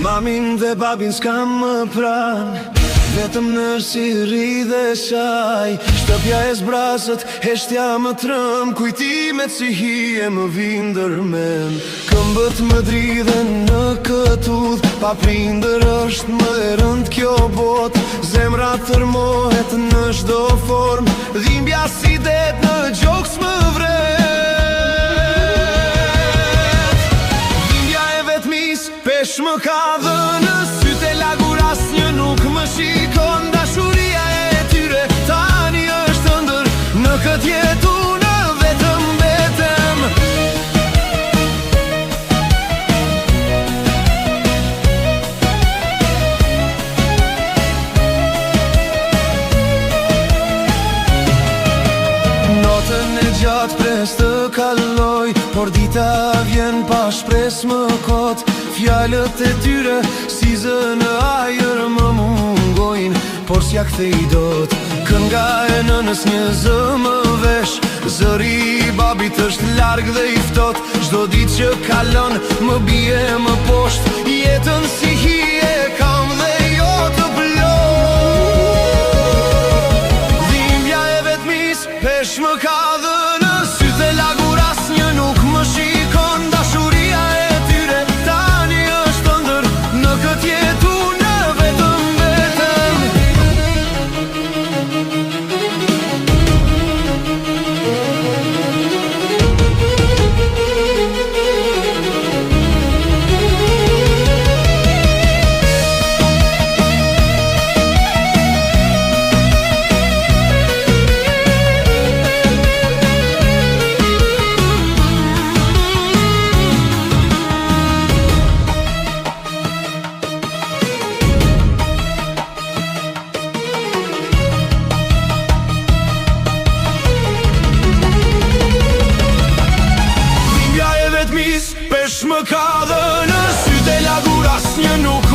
Mamin dhe babin s'kam më pran, vetëm në shiri dhe shaj. Shtëpja e zbrasët, heshtja më trëm, kujtimet si hije më vindër men. Këmbët më dridhen në këtudh, pa prindër është më e rënd kjo bot. Zemra tërmohet në çdo form, dhimbja si det në gjoks më vret. Dhimbja e vetmis pesh më ka dhënë, syte lagur asnjë nuk më shikon. Dashuria e tyre tani është ndër, në këtë jetë unë vetëm betem. Notën e gjatë pres të kaloj, por dita vjen pa shpres më kot. Fjalët e tyre si zë në ajër më mungojnë, por s'ja kthej dot. Kënga e nënës një zë më vesh, zëri i babit është larg dhe i ftoht. Çdo ditë që kalon më bie më poshtë, jetën si hije kam dhe jo të plot. Dhimbja e vetmis pesh më ka dhënë, sytë e lagur asnjë nuk më shikon. Dashuria e tyre tani është ndër, në këtë jetë unë vetëm betem. Pesh më ka dhënë, syte lagur asnjë nuk